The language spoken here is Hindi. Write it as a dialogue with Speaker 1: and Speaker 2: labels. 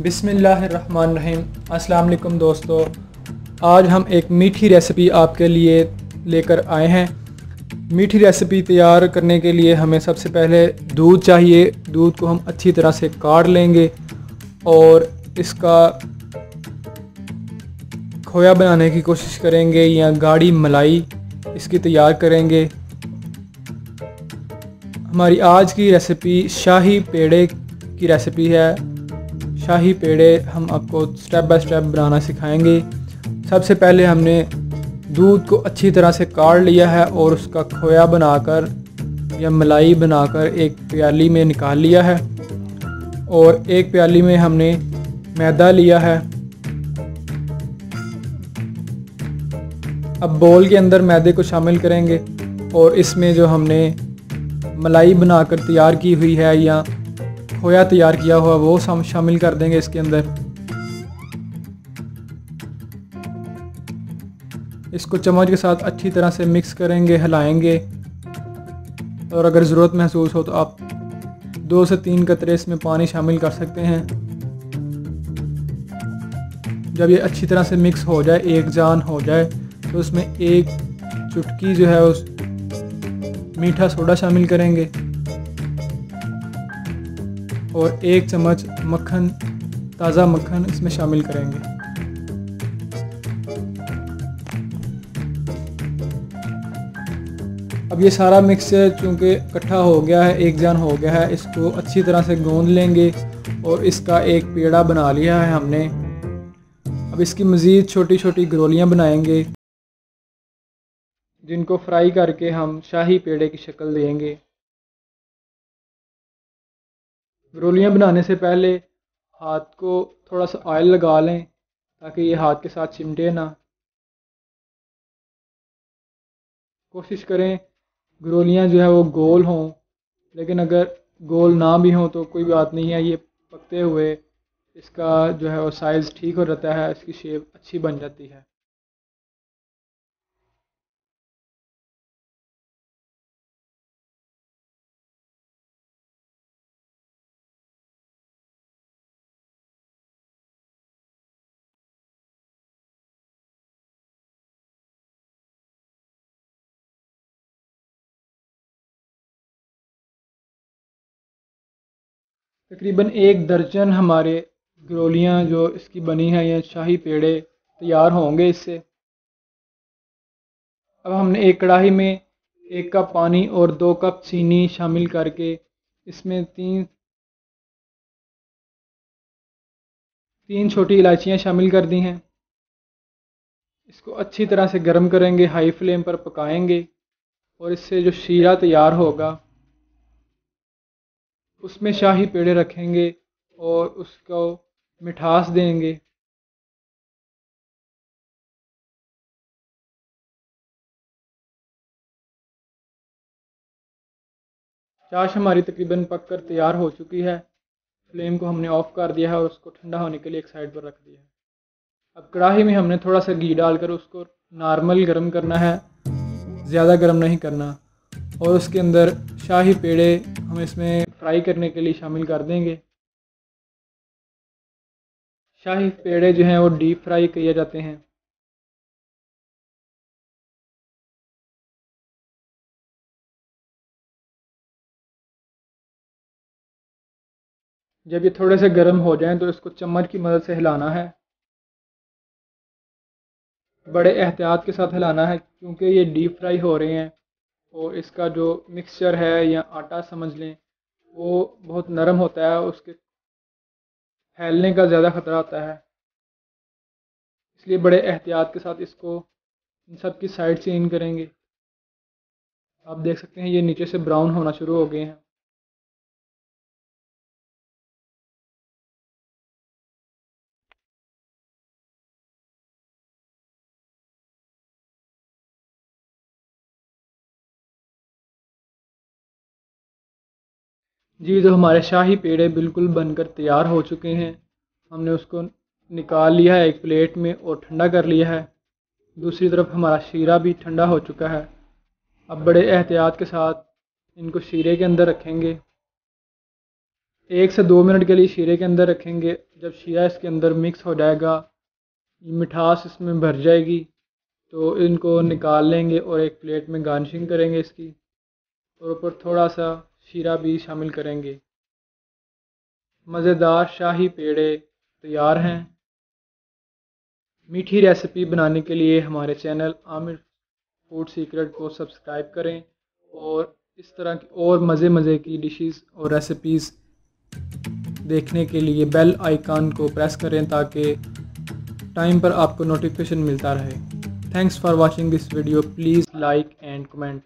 Speaker 1: बिस्मिल्लाहिर्रहमानिर्रहीम। अस्सलाम वालेकुम दोस्तों, आज हम एक मीठी रेसिपी आपके लिए लेकर आए हैं। मीठी रेसिपी तैयार करने के लिए हमें सबसे पहले दूध चाहिए। दूध को हम अच्छी तरह से काढ़ लेंगे और इसका खोया बनाने की कोशिश करेंगे या गाढ़ी मलाई इसकी तैयार करेंगे। हमारी आज की रेसिपी शाही पेड़े की रेसिपी है। शाही पेड़े हम आपको स्टेप बाय स्टेप बनाना सिखाएंगे। सबसे पहले हमने दूध को अच्छी तरह से काढ़ लिया है और उसका खोया बनाकर या मलाई बनाकर एक प्याली में निकाल लिया है और एक प्याली में हमने मैदा लिया है। अब बोल के अंदर मैदे को शामिल करेंगे और इसमें जो हमने मलाई बनाकर तैयार की हुई है या खोया तैयार किया हुआ वो शामिल कर देंगे इसके अंदर। इसको चम्मच के साथ अच्छी तरह से मिक्स करेंगे, हिलाएंगे और अगर ज़रूरत महसूस हो तो आप 2 से 3 कतरे इसमें पानी शामिल कर सकते हैं। जब ये अच्छी तरह से मिक्स हो जाए, एक जान हो जाए, तो उसमें एक चुटकी जो है उस मीठा सोडा शामिल करेंगे और 1 चम्मच मक्खन, ताज़ा मक्खन इसमें शामिल करेंगे। अब ये सारा मिक्सचर चूँकि इकट्ठा हो गया है, एक जान हो गया है, इसको अच्छी तरह से गूंद लेंगे और इसका एक पेड़ा बना लिया है हमने। अब इसकी मज़ीद छोटी छोटी गरोलियाँ बनाएंगे जिनको फ्राई करके हम शाही पेड़े की शक्ल देंगे। गरोलियाँ बनाने से पहले हाथ को थोड़ा सा ऑयल लगा लें ताकि ये हाथ के साथ चिमटे ना। कोशिश करें गरोलियाँ जो है वो गोल हों, लेकिन अगर गोल ना भी हों तो कोई बात नहीं है, ये पकते हुए इसका जो है वो साइज़ ठीक हो जाता है, इसकी शेप अच्छी बन जाती है। तकरीबन 1 दर्जन हमारे गरोलियाँ जो इसकी बनी है या शाही पेड़े तैयार होंगे इससे। अब हमने एक कढ़ाई में 1 कप पानी और 2 कप चीनी शामिल करके इसमें तीन छोटी इलायचियाँ शामिल कर दी हैं। इसको अच्छी तरह से गर्म करेंगे, हाई फ्लेम पर पकाएंगे और इससे जो शीरा तैयार होगा उसमें शाही पेड़े रखेंगे और उसको मिठास देंगे। चाश हमारी तकरीबन पककर तैयार हो चुकी है। फ्लेम को हमने ऑफ़ कर दिया है और उसको ठंडा होने के लिए एक साइड पर रख दिया है। अब कढ़ाई में हमने थोड़ा सा घी डालकर उसको नॉर्मल गर्म करना है, ज़्यादा गर्म नहीं करना, और उसके अंदर शाही पेड़े हम इसमें फ्राई करने के लिए शामिल कर देंगे। शाही पेड़े जो हैं वो डीप फ्राई किए जाते हैं। जब ये थोड़े से गर्म हो जाएं तो इसको चम्मच की मदद से हिलाना है। बड़े एहतियात के साथ हिलाना है क्योंकि ये डीप फ्राई हो रहे हैं और इसका जो मिक्सचर है या आटा समझ लें वो बहुत नरम होता है, उसके फैलने का ज़्यादा ख़तरा होता है। इसलिए बड़े एहतियात के साथ इसको इन सब की साइड से इन करेंगे। आप देख सकते हैं ये नीचे से ब्राउन होना शुरू हो गए हैं। जी, तो हमारे शाही पेड़े बिल्कुल बनकर तैयार हो चुके हैं। हमने उसको निकाल लिया है एक प्लेट में और ठंडा कर लिया है। दूसरी तरफ हमारा शीरा भी ठंडा हो चुका है। अब बड़े एहतियात के साथ इनको शीरे के अंदर रखेंगे। 1 से 2 मिनट के लिए शीरे के अंदर रखेंगे। जब शीरा इसके अंदर मिक्स हो जाएगा, मिठास इसमें भर जाएगी, तो इनको निकाल लेंगे और एक प्लेट में गार्निशिंग करेंगे इसकी, और ऊपर थोड़ा सा शीरा भी शामिल करेंगे। मज़ेदार शाही पेड़े तैयार हैं। मीठी रेसिपी बनाने के लिए हमारे चैनल आमिर फूड सीक्रेट को सब्सक्राइब करें, और इस तरह की और मज़े की डिशेस और रेसिपीज़ देखने के लिए बेल आइकन को प्रेस करें ताकि टाइम पर आपको नोटिफिकेशन मिलता रहे। Thanks for watching this video. Please like and comment.